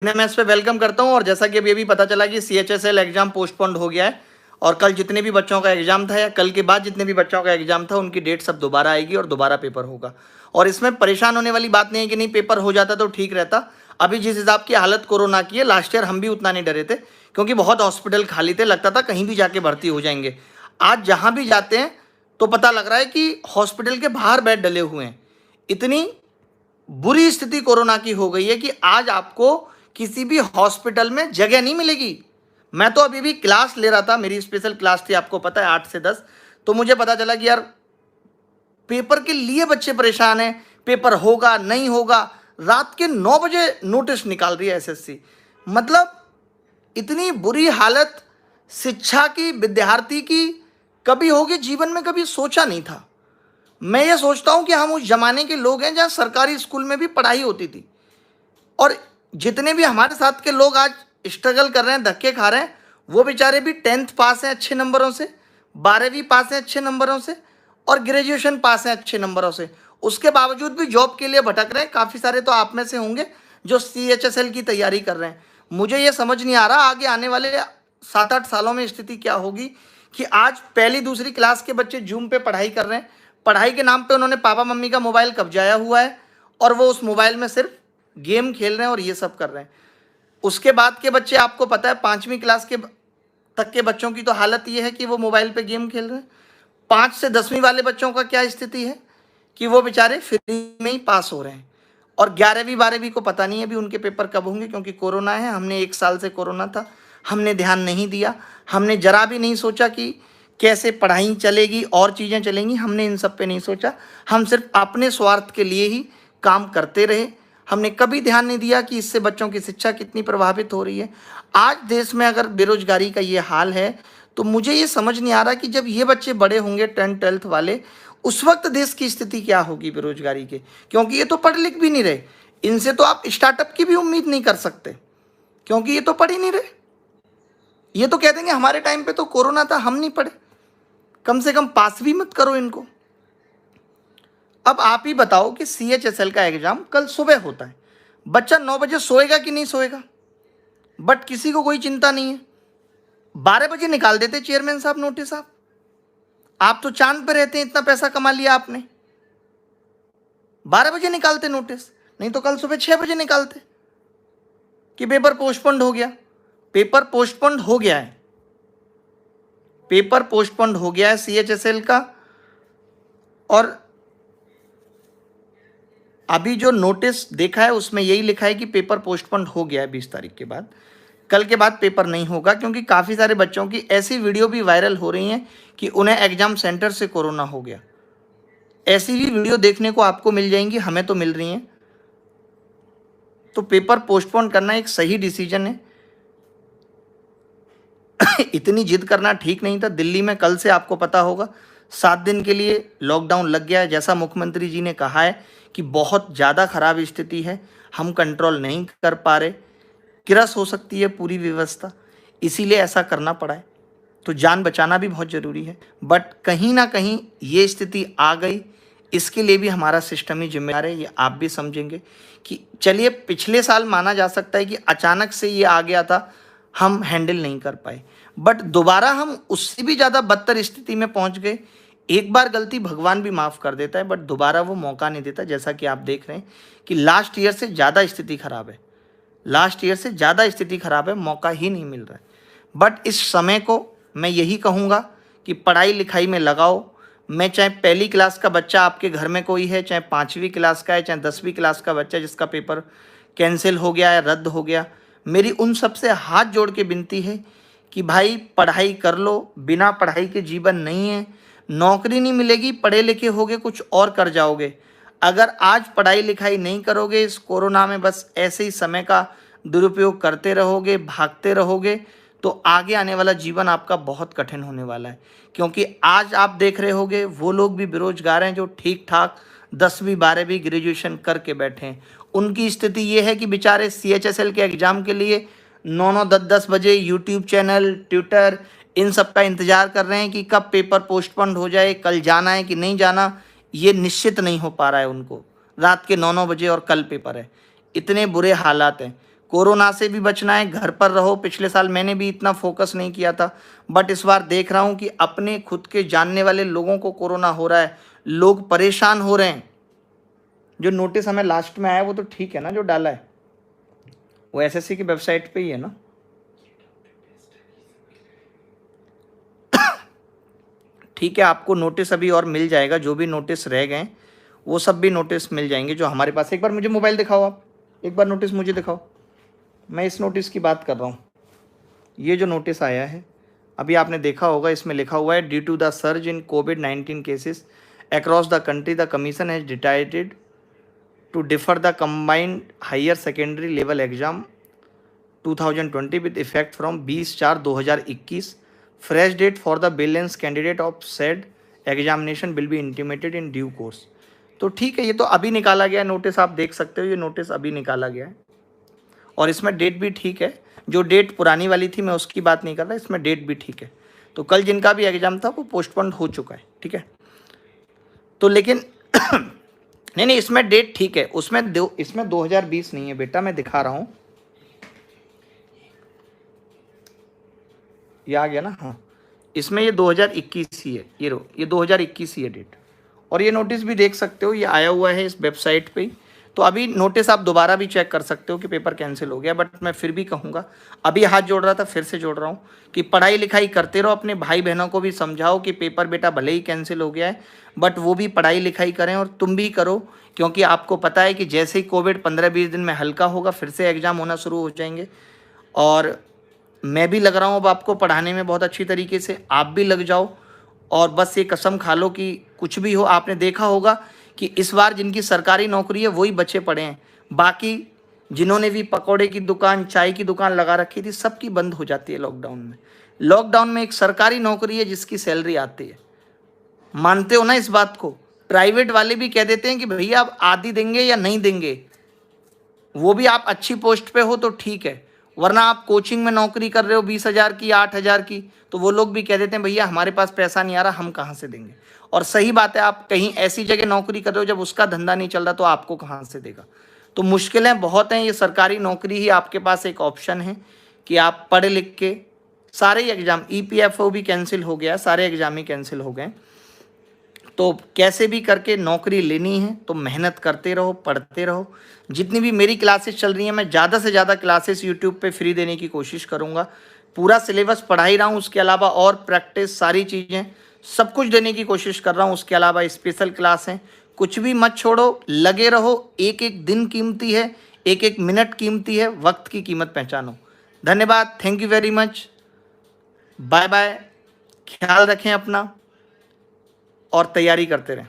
मैं इस पे वेलकम करता हूं। और जैसा कि अभी पता चला कि CHSL एग्जाम पोस्टपोन्ड हो गया है और कल जितने भी बच्चों का एग्जाम था या कल के बाद जितने भी बच्चों का एग्जाम था उनकी डेट सब दोबारा आएगी और दोबारा पेपर होगा। और इसमें परेशान होने वाली बात नहीं है कि नहीं पेपर हो जाता तो ठीक रहता। अभी जिस हिसाब की हालत कोरोना की है, लास्ट ईयर हम भी उतना नहीं डरे थे क्योंकि बहुत हॉस्पिटल खाली थे, लगता था कहीं भी जाके भर्ती हो जाएंगे। आज जहाँ भी जाते हैं तो पता लग रहा है कि हॉस्पिटल के बाहर बेड डले हुए हैं। इतनी बुरी स्थिति कोरोना की हो गई है कि आज आपको किसी भी हॉस्पिटल में जगह नहीं मिलेगी। मैं तो अभी भी क्लास ले रहा था, मेरी स्पेशल क्लास थी, आपको पता है 8 से 10। तो मुझे पता चला कि यार पेपर के लिए बच्चे परेशान हैं, पेपर होगा नहीं होगा। रात के 9 बजे नोटिस निकाल रही है SSC। मतलब इतनी बुरी हालत शिक्षा की, विद्यार्थी की कभी होगी जीवन में, कभी सोचा नहीं था। मैं ये सोचता हूं कि हम उस जमाने के लोग हैं जहां सरकारी स्कूल में भी पढ़ाई होती थी और जितने भी हमारे साथ के लोग आज स्ट्रगल कर रहे हैं, धक्के खा रहे हैं, वो बेचारे भी 10th पास हैं अच्छे नंबरों से, 12वीं पास हैं अच्छे नंबरों से और ग्रेजुएशन पास हैं अच्छे नंबरों से। उसके बावजूद भी जॉब के लिए भटक रहे हैं। काफ़ी सारे तो आप में से होंगे जो CHSL की तैयारी कर रहे हैं। मुझे ये समझ नहीं आ रहा आगे आने वाले 7-8 सालों में स्थिति क्या होगी कि आज पहली दूसरी क्लास के बच्चे जूम पे पढ़ाई कर रहे हैं। पढ़ाई के नाम पे उन्होंने पापा मम्मी का मोबाइल कब्जाया हुआ है और वो उस मोबाइल में सिर्फ गेम खेल रहे हैं और ये सब कर रहे हैं। उसके बाद के बच्चे, आपको पता है 5वीं क्लास के तक के बच्चों की तो हालत ये है कि वो मोबाइल पे गेम खेल रहे हैं। 5 से 10वीं वाले बच्चों का क्या स्थिति है कि वो बेचारे फ्री में ही पास हो रहे हैं। और 11वीं 12वीं को पता नहीं है अभी उनके पेपर कब होंगे क्योंकि कोरोना है। हमने 1 साल से कोरोना था, हमने ध्यान नहीं दिया, हमने जरा भी नहीं सोचा कि कैसे पढ़ाई चलेगी और चीज़ें चलेंगी। हमने इन सब पे नहीं सोचा, हम सिर्फ अपने स्वार्थ के लिए ही काम करते रहे। हमने कभी ध्यान नहीं दिया कि इससे बच्चों की शिक्षा कितनी प्रभावित हो रही है। आज देश में अगर बेरोजगारी का ये हाल है तो मुझे ये समझ नहीं आ रहा कि जब ये बच्चे बड़े होंगे 10th 12th वाले, उस वक्त देश की स्थिति क्या होगी बेरोजगारी के। क्योंकि ये तो पढ़ लिख भी नहीं रहे, इनसे तो आप स्टार्टअप की भी उम्मीद नहीं कर सकते क्योंकि ये तो पढ़ ही नहीं रहे। ये तो कह देंगे हमारे टाइम पे तो कोरोना था, हम नहीं पढ़े। कम से कम पास भी मत करो इनको। अब आप ही बताओ कि CHSL का एग्जाम कल सुबह होता है, बच्चा 9 बजे सोएगा कि नहीं सोएगा? बट किसी को कोई चिंता नहीं है। 12 बजे निकाल देते चेयरमैन साहब नोटिस। आप तो चांद पे रहते हैं, इतना पैसा कमा लिया आपने। 12 बजे निकालते नोटिस, नहीं तो कल सुबह 6 बजे निकालते कि पेपर पोस्टपोन्ड हो गया। पेपर पोस्टपोन्ड हो गया है, पेपर पोस्टपोन्ड हो गया है CHSL का। और अभी जो नोटिस देखा है उसमें यही लिखा है कि पेपर पोस्टपोन्ड हो गया है 20 तारीख के बाद। कल के बाद पेपर नहीं होगा क्योंकि काफ़ी सारे बच्चों की ऐसी वीडियो भी वायरल हो रही हैं कि उन्हें एग्जाम सेंटर से कोरोना हो गया। ऐसी भी वीडियो देखने को आपको मिल जाएंगी, हमें तो मिल रही हैं। तो पेपर पोस्टपोन करना एक सही डिसीजन है। इतनी जिद करना ठीक नहीं था। दिल्ली में कल से आपको पता होगा 7 दिन के लिए लॉकडाउन लग गया है। जैसा मुख्यमंत्री जी ने कहा है कि बहुत ज़्यादा खराब स्थिति है, हम कंट्रोल नहीं कर पा रहे, किरस हो सकती है पूरी व्यवस्था, इसीलिए ऐसा करना पड़ा है। तो जान बचाना भी बहुत ज़रूरी है। बट कहीं ना कहीं ये स्थिति आ गई, इसके लिए भी हमारा सिस्टम ही जिम्मेदार है। ये आप भी समझेंगे कि चलिए पिछले साल माना जा सकता है कि अचानक से ये आ गया था, हम हैंडल नहीं कर पाए, बट दोबारा हम उससे भी ज़्यादा बदतर स्थिति में पहुंच गए। एक बार गलती भगवान भी माफ़ कर देता है बट दोबारा वो मौका नहीं देता। जैसा कि आप देख रहे हैं कि लास्ट ईयर से ज़्यादा स्थिति खराब है, लास्ट ईयर से ज़्यादा स्थिति खराब है, मौका ही नहीं मिल रहा है। बट इस समय को मैं यही कहूँगा कि पढ़ाई लिखाई में लगाओ। मैं चाहे पहली क्लास का बच्चा आपके घर में कोई है, चाहे 5वीं क्लास का है, चाहे 10वीं क्लास का बच्चा जिसका पेपर कैंसिल हो गया है, रद्द हो गया, मेरी उन सब से हाथ जोड़ के विनती है कि भाई पढ़ाई कर लो। बिना पढ़ाई के जीवन नहीं है, नौकरी नहीं मिलेगी, पढ़े लिखे होगे कुछ और कर जाओगे। अगर आज पढ़ाई लिखाई नहीं करोगे, इस कोरोना में बस ऐसे ही समय का दुरुपयोग करते रहोगे, भागते रहोगे, तो आगे आने वाला जीवन आपका बहुत कठिन होने वाला है। क्योंकि आज आप देख रहे होगे वो लोग भी बेरोजगार हैं जो ठीक ठाक 10वीं 12वीं ग्रेजुएशन करके बैठे हैं। उनकी स्थिति ये है कि बेचारे CHSL के एग्ज़ाम के लिए 9-9 10-10 बजे यूट्यूब चैनल, ट्विटर, इन सब का इंतज़ार कर रहे हैं कि कब पेपर पोस्टपोन्ड हो जाए, कल जाना है कि नहीं जाना, ये निश्चित नहीं हो पा रहा है उनको। रात के 9-9 बजे और कल पेपर है, इतने बुरे हालात हैं। कोरोना से भी बचना है, घर पर रहो। पिछले साल मैंने भी इतना फोकस नहीं किया था, बट इस बार देख रहा हूँ कि अपने खुद के जानने वाले लोगों को कोरोना हो रहा है, लोग परेशान हो रहे हैं। जो नोटिस हमें लास्ट में आया वो तो ठीक है ना, जो डाला है वो एसएससी की वेबसाइट पे ही है ना। ठीक है, आपको नोटिस अभी और मिल जाएगा, जो भी नोटिस रह गए वो सब भी नोटिस मिल जाएंगे जो हमारे पास। एक बार मुझे मोबाइल दिखाओ, आप एक बार नोटिस मुझे दिखाओ। मैं इस नोटिस की बात कर रहा हूँ। ये जो नोटिस आया है अभी आपने देखा होगा, इसमें लिखा हुआ है due to the surge in कोविड-19 cases across the country the commission has decided to defer the combined higher secondary level exam 2020 with effect from 20/4/2021। Fresh date for the balance candidate of said examination will be intimated in due course. तो ठीक है, ये तो अभी निकाला गया notice, आप देख सकते हो ये नोटिस अभी निकाला गया है और इसमें डेट भी ठीक है। जो डेट पुरानी वाली थी मैं उसकी बात नहीं कर रहा, इसमें डेट भी ठीक है। तो कल जिनका भी एग्जाम था वो पोस्टपोन हो चुका है, ठीक है। तो लेकिन नहीं, इसमें डेट ठीक है, इसमें 2020 नहीं है बेटा, मैं दिखा रहा हूँ। ये आ गया ना, हाँ, इसमें ये 2021 ही है, ये 2021 ही है डेट। और ये नोटिस भी देख सकते हो, ये आया हुआ है इस वेबसाइट पे ही। तो अभी नोटिस आप दोबारा भी चेक कर सकते हो कि पेपर कैंसिल हो गया, बट मैं फिर भी कहूँगा, अभी हाथ जोड़ रहा था फिर से जोड़ रहा हूँ कि पढ़ाई लिखाई करते रहो। अपने भाई बहनों को भी समझाओ कि पेपर बेटा भले ही कैंसिल हो गया है बट वो भी पढ़ाई लिखाई करें और तुम भी करो, क्योंकि आपको पता है कि जैसे ही कोविड 15-20 दिन में हल्का होगा फिर से एग्ज़ाम होना शुरू हो जाएंगे। और मैं भी लग रहा हूँ अब आपको पढ़ाने में बहुत अच्छी तरीके से, आप भी लग जाओ। और बस ये कसम खा लो कि कुछ भी हो, आपने देखा होगा कि इस बार जिनकी सरकारी नौकरी है वही बचे पड़े हैं, बाकी जिन्होंने भी पकौड़े की दुकान, चाय की दुकान लगा रखी थी, सबकी बंद हो जाती है लॉकडाउन में। लॉकडाउन में एक सरकारी नौकरी है जिसकी सैलरी आती है, मानते हो ना इस बात को। प्राइवेट वाले भी कह देते हैं कि भैया आप आधी देंगे या नहीं देंगे, वो भी आप अच्छी पोस्ट पे हो तो ठीक है, वरना आप कोचिंग में नौकरी कर रहे हो 20,000 की, 8,000 की, तो वो लोग भी कह देते हैं भैया हमारे पास पैसा नहीं आ रहा, हम कहाँ से देंगे। और सही बात है, आप कहीं ऐसी जगह नौकरी कर रहे हो जब उसका धंधा नहीं चल रहा तो आपको कहाँ से देगा। तो मुश्किलें बहुत हैं, ये सरकारी नौकरी ही आपके पास एक ऑप्शन है कि आप पढ़ लिख के सारे एग्ज़ाम, EPFO भी कैंसिल हो गया, सारे एग्ज़ाम ही कैंसिल हो गए। तो कैसे भी करके नौकरी लेनी है तो मेहनत करते रहो, पढ़ते रहो। जितनी भी मेरी क्लासेस चल रही हैं, मैं ज़्यादा से ज़्यादा क्लासेस यूट्यूब पे फ्री देने की कोशिश करूँगा। पूरा सिलेबस पढ़ा ही रहा हूँ, उसके अलावा और प्रैक्टिस, सारी चीज़ें सब कुछ देने की कोशिश कर रहा हूँ। उसके अलावा स्पेशल क्लास हैं, कुछ भी मत छोड़ो, लगे रहो। एक एक दिन कीमती है, एक एक मिनट कीमती है, वक्त की कीमत पहचानो। धन्यवाद, thank you very much, bye bye, ख्याल रखें अपना और तैयारी करते रहें।